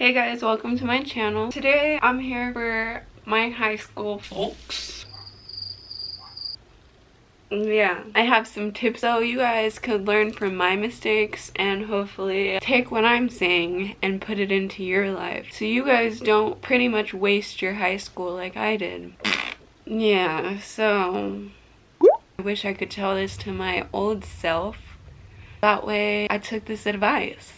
Hey guys, welcome to my channel. Today I'm here for my high school folks. Yeah, I have some tips so you guys could learn from my mistakes and hopefully take what I'm saying and put it into your life so you guys don't pretty much waste your high school like I did. Yeah, so I wish I could tell this to my old self. That way I took this advice.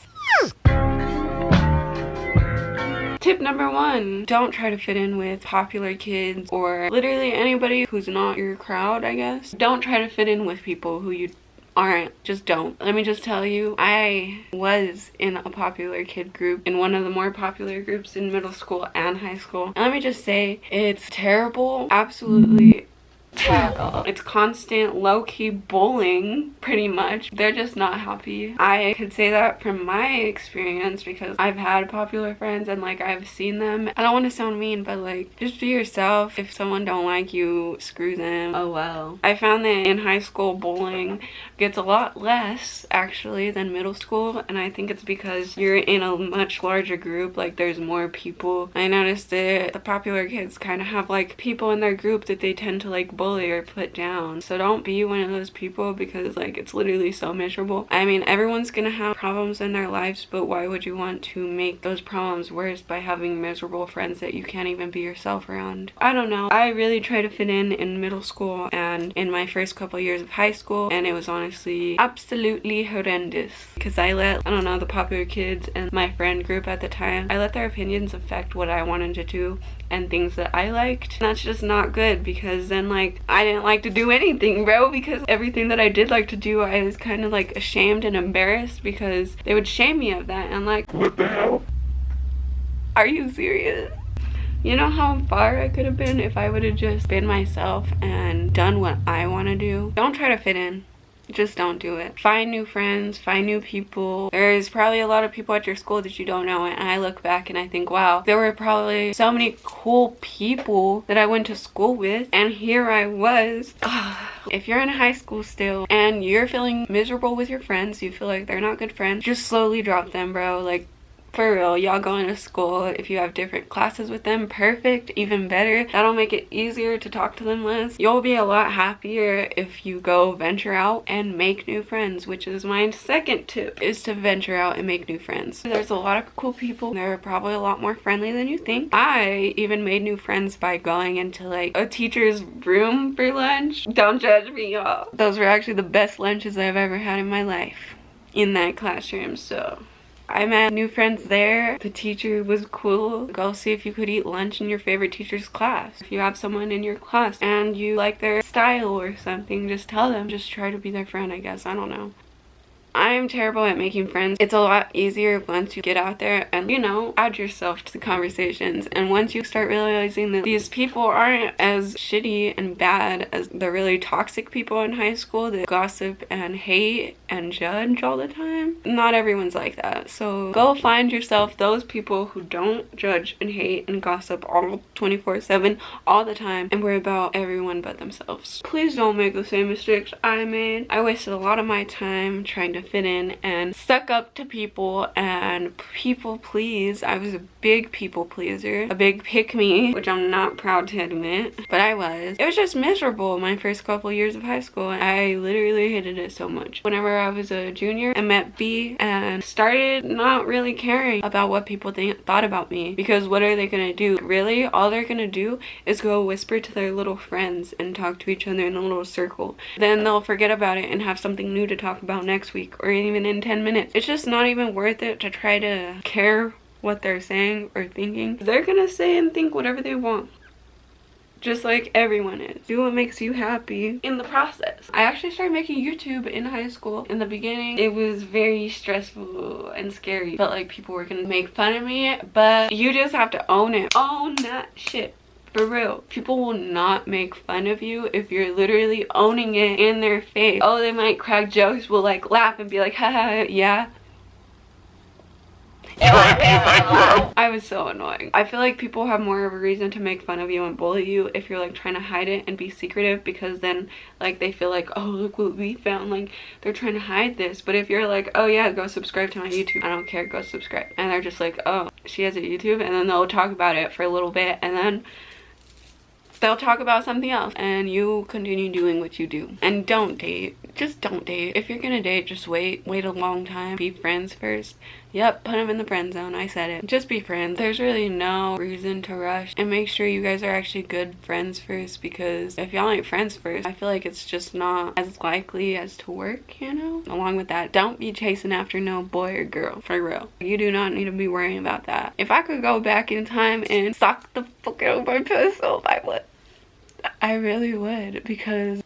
Tip number 1, don't try to fit in with popular kids or literally anybody who's not your crowd, I guess. Don't try to fit in with people who you aren't. Just don't. Let me just tell you, I was in a popular kid group, in one of the more popular groups in middle school and high school. And let me just say, it's terrible. Absolutely terrible. It's constant low-key bullying, pretty much. They're just not happy. I could say that from my experience because I've had popular friends and like I've seen them. I don't want to sound mean, but like just be yourself. If someone don't like you, screw them. Oh well. I found that in high school bullying gets a lot less actually than middle school, and I think it's because you're in a much larger group. Like there's more people. I noticed that the popular kids kind of have like people in their group that they tend to like bully or put down. So don't be one of those people because like it's literally so miserable. I mean, everyone's gonna have problems in their lives, but why would you want to make those problems worse by having miserable friends that you can't even be yourself around? I don't know. I really tried to fit in middle school and in my first couple years of high school, and it was honestly absolutely horrendous because I don't know, the popular kids and my friend group at the time, I let their opinions affect what I wanted to do and things that I liked. And that's just not good because then like I didn't like to do anything, bro, because everything that I did like to do I was kind of like ashamed and embarrassed because they would shame me of that, and like, what the hell? Are you serious? You know how far I could have been if I would have just been myself and done what I want to do? Don't try to fit in. Just don't do it. Find new friends, find new people. There's probably a lot of people at your school that you don't know, and I look back and I think, wow, there were probably so many cool people that I went to school with, and here I was. If you're in high school still and you're feeling miserable with your friends, you feel like they're not good friends, just slowly drop them, bro. Like, for real, y'all going to school, if you have different classes with them, perfect, even better. That'll make it easier to talk to them less. You'll be a lot happier if you go venture out and make new friends, which is my second tip, is to venture out and make new friends. There's a lot of cool people. They're probably a lot more friendly than you think. I even made new friends by going into like a teacher's room for lunch. Don't judge me, y'all. Those were actually the best lunches I've ever had in my life in that classroom, so I met new friends there. The teacher was cool. Go see if you could eat lunch in your favorite teacher's class. If you have someone in your class and you like their style or something, just tell them. Just try to be their friend, I guess. I don't know. I'm terrible at making friends. It's a lot easier once you get out there and, you know, add yourself to the conversations. And once you start realizing that these people aren't as shitty and bad as the really toxic people in high school that gossip and hate and judge all the time. Not everyone's like that. So go find yourself those people who don't judge and hate and gossip all 24/7 all the time and worry about everyone but themselves. Please don't make the same mistakes I made. I wasted a lot of my time trying to fit in and suck up to people and people please. I was a big people pleaser, a big pick me, which I'm not proud to admit, but I was. It was just miserable my first couple years of high school. I literally hated it so much. Whenever I was a junior, I met B and started not really caring about what people thought about me, because what are they gonna do? Really, all they're gonna do is go whisper to their little friends and talk to each other in a little circle. Then they'll forget about it and have something new to talk about next week or even in 10 minutes. It's just not even worth it to try to care what they're saying or thinking. They're gonna say and think whatever they want, just like everyone is. Do what makes you happy in the process. I actually started making YouTube in high school. In the beginning, it was very stressful and scary. Felt like people were gonna make fun of me, but you just have to own it. Own that shit. For real. People will not make fun of you if you're literally owning it in their face. Oh, they might crack jokes, will like laugh and be like, haha, yeah. I was so annoying. I feel like people have more of a reason to make fun of you and bully you if you're like trying to hide it and be secretive, because then like they feel like, oh, look what we found, like they're trying to hide this. But if you're like, oh yeah, go subscribe to my YouTube, I don't care, go subscribe, and they're just like, oh, she has a YouTube, and then they'll talk about it for a little bit, and then they'll talk about something else, and you continue doing what you do. And don't date. Just don't date. If you're gonna date, just wait a long time. Be friends first. Yep, put them in the friend zone. I said it. Just be friends. There's really no reason to rush, and make sure you guys are actually good friends first, because if y'all ain't friends first, I feel like it's just not as likely as to work, you know? Along with that, don't be chasing after no boy or girl, for real. You do not need to be worrying about that. If I could go back in time and suck the fuck out of my pistol, I would. I really would, because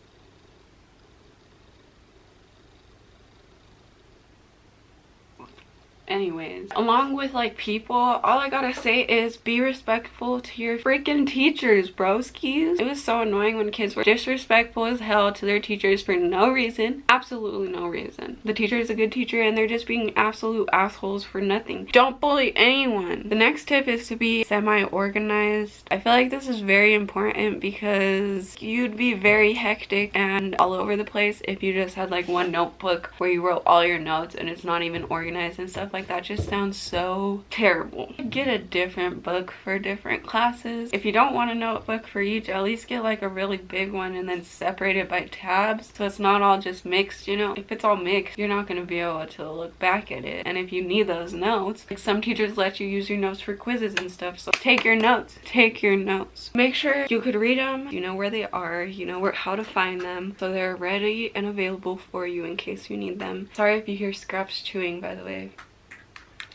anyways, along with like people, all I gotta say is be respectful to your freaking teachers, broskies. It was so annoying when kids were disrespectful as hell to their teachers for no reason, absolutely no reason. The teacher is a good teacher and they're just being absolute assholes for nothing. Don't bully anyone. The next tip is to be semi-organized. I feel like this is very important, because you'd be very hectic and all over the place if you just had like one notebook where you wrote all your notes and it's not even organized and stuff like that. Just sounds so terrible. Get a different book for different classes. If you don't want a notebook for each, at least get like a really big one and then separate it by tabs, so it's not all just mixed, you know? If it's all mixed, you're not going to be able to look back at it. And if you need those notes, like some teachers let you use your notes for quizzes and stuff, so take your notes. Take your notes. Make sure you could read them, you know where they are, you know how to find them, so they're ready and available for you in case you need them. Sorry if you hear Scraps chewing, by the way.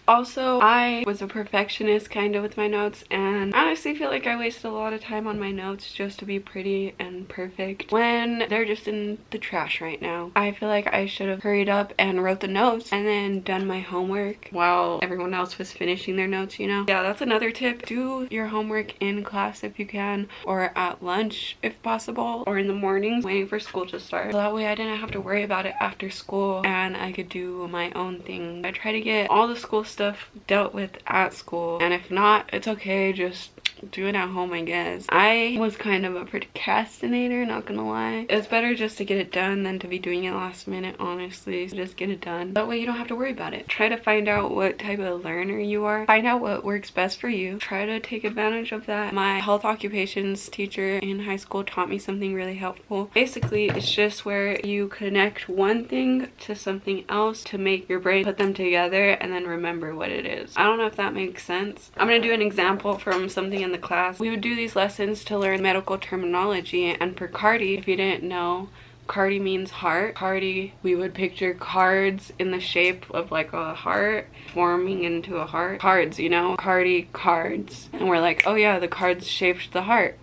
Also, I was a perfectionist kind of with my notes, and I honestly feel like I wasted a lot of time on my notes just to be pretty and perfect when they're just in the trash right now. I feel like I should have hurried up and wrote the notes and then done my homework while everyone else was finishing their notes, you know? Yeah, that's another tip. Do your homework in class if you can, or at lunch if possible, or in the mornings waiting for school to start. So that way I didn't have to worry about it after school and I could do my own thing. I try to get all the school stuff dealt with at school, and if not, it's okay, just do it at home, I guess. I was kind of a procrastinator, not gonna lie. It's better just to get it done than to be doing it last minute, honestly. So just get it done. That way you don't have to worry about it. Try to find out what type of learner you are. Find out what works best for you. Try to take advantage of that. My health occupations teacher in high school taught me something really helpful. Basically, it's just where you connect one thing to something else to make your brain put them together and then remember what it is. I don't know if that makes sense. I'm gonna do an example from something in the class. We would do these lessons to learn medical terminology, and for cardi, if you didn't know, cardi means heart. Cardi, we would picture cards in the shape of like a heart forming into a heart. Cards, you know, cardi cards. And we're like, oh yeah, the cards shaped the heart.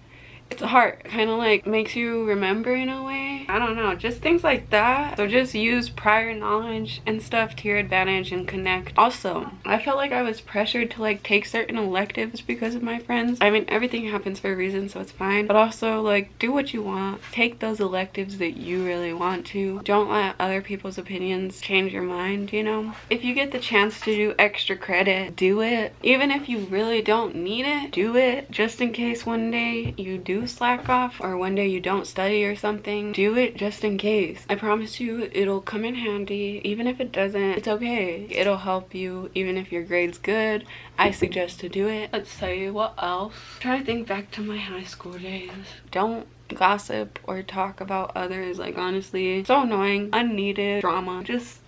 It's a heart. Kind of like makes you remember in a way. I don't know, just things like that. So just use prior knowledge and stuff to your advantage and connect. Also, I felt like I was pressured to like take certain electives because of my friends. I mean, everything happens for a reason, so it's fine. But also, like, do what you want. Take those electives that you really want to. Don't let other people's opinions change your mind, you know? If you get the chance to do extra credit, do it. Even if you really don't need it, do it. Just in case one day you do slack off, or one day you don't study or something, do it just in case. I promise you it'll come in handy. Even if it doesn't, it's okay. It'll help you even if your grade's good. I suggest to do it. Let's see, what else? Try to think back to my high school days. Don't gossip or talk about others. Like, honestly, so annoying. Unneeded drama. Just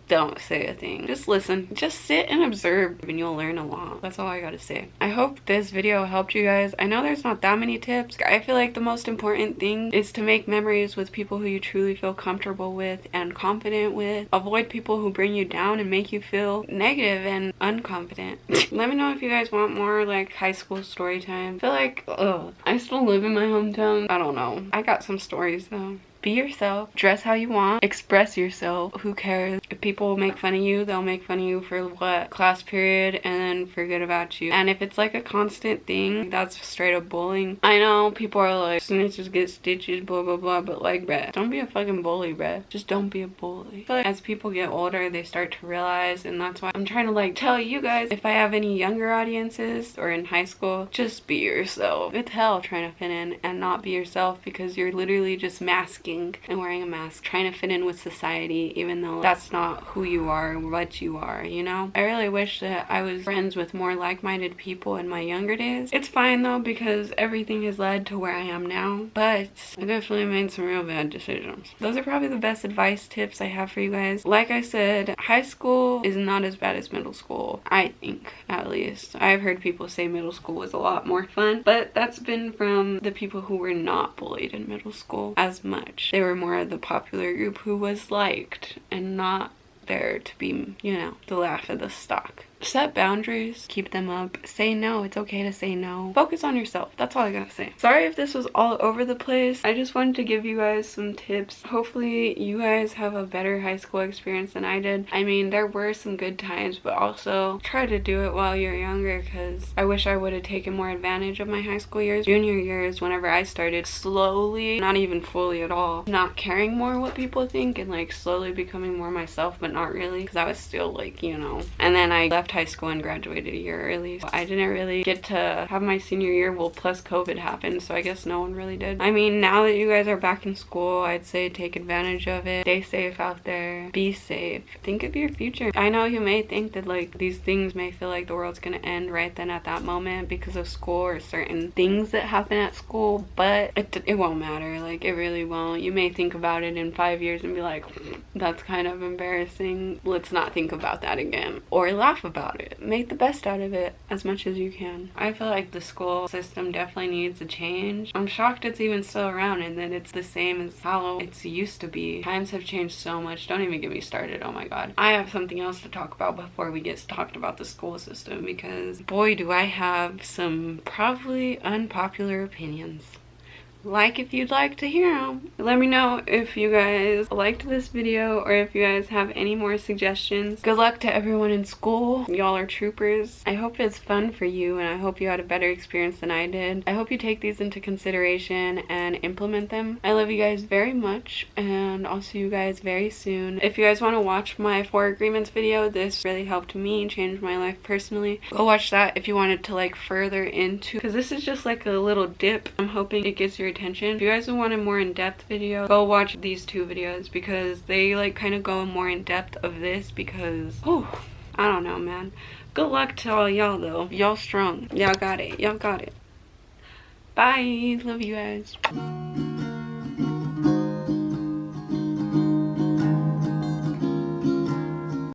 don't say a thing. Just listen. Just sit and observe and you'll learn a lot. That's all I gotta say. I hope this video helped you guys. I know there's not that many tips. I feel like the most important thing is to make memories with people who you truly feel comfortable with and confident with. Avoid people who bring you down and make you feel negative and unconfident. Let me know if you guys want more like high school story time. I feel like, I still live in my hometown. I don't know. I got some stories though. Be yourself, dress how you want, express yourself. Who cares? If people make fun of you, they'll make fun of you for what? Class period, and then forget about you. And if it's like a constant thing, that's straight up bullying. I know people are like, snitches get stitches, blah blah blah, but like, bruh, don't be a fucking bully, bruh. Just don't be a bully. I feel like as people get older, they start to realize, and that's why I'm trying to like tell you guys, if I have any younger audiences or in high school, just be yourself. It's hell trying to fit in and not be yourself, because you're literally just masking and wearing a mask, trying to fit in with society, even though that's not who you are, what you are, you know? I really wish that I was friends with more like-minded people in my younger days. It's fine though, because everything has led to where I am now, but I definitely made some real bad decisions. Those are probably the best advice tips I have for you guys. Like I said, high school is not as bad as middle school, I think, at least. I've heard people say middle school was a lot more fun, but that's been from the people who were not bullied in middle school as much. They were more of the popular group who was liked and not there to be, you know, the laugh of the stock. Set boundaries, keep them up, say no. It's okay to say no. Focus on yourself. That's all I gotta say. Sorry if this was all over the place. I just wanted to give you guys some tips. Hopefully you guys have a better high school experience than I did. I mean, there were some good times, but also try to do it while you're younger, because I wish I would have taken more advantage of my high school years. Junior years, whenever I started slowly, not even fully at all, not caring more what people think and like slowly becoming more myself, but not really, because I was still like, you know. And then I left high school and graduated a year early, so I didn't really get to have my senior year. Well, plus COVID happened, so I guess no one really did. I mean, now that you guys are back in school, I'd say take advantage of it. Stay safe out there. Be safe. Think of your future. I know you may think that like these things may feel like the world's gonna end right then at that moment because of school or certain things that happen at school, but it won't matter. Like, it really won't. You may think about it in 5 years and be like, that's kind of embarrassing. Let's not think about that again. Or laugh about it. Make the best out of it as much as you can. I feel like the school system definitely needs a change. I'm shocked it's even still around and that it's the same as how it's used to be. Times have changed so much. Don't even get me started. Oh my god. I have something else to talk about before we get talked about the school system, because boy do I have some probably unpopular opinions. Like if you'd like to hear them. Let me know if you guys liked this video or if you guys have any more suggestions. Good luck to everyone in school. Y'all are troopers. I hope it's fun for you, and I hope you had a better experience than I did. I hope you take these into consideration and implement them. I love you guys very much, and I'll see you guys very soon. If you guys want to watch my 4 agreements video, this really helped me change my life personally. Go watch that if you wanted to like further into, because this is just like a little dip. I'm hoping it gets your attention. If you guys want a more in-depth video, go watch these 2 videos, because they like kind of go more in depth of this, because I don't know, man. Good luck to all y'all though. Y'all strong. Y'all got it. Y'all got it. Bye. Love you guys.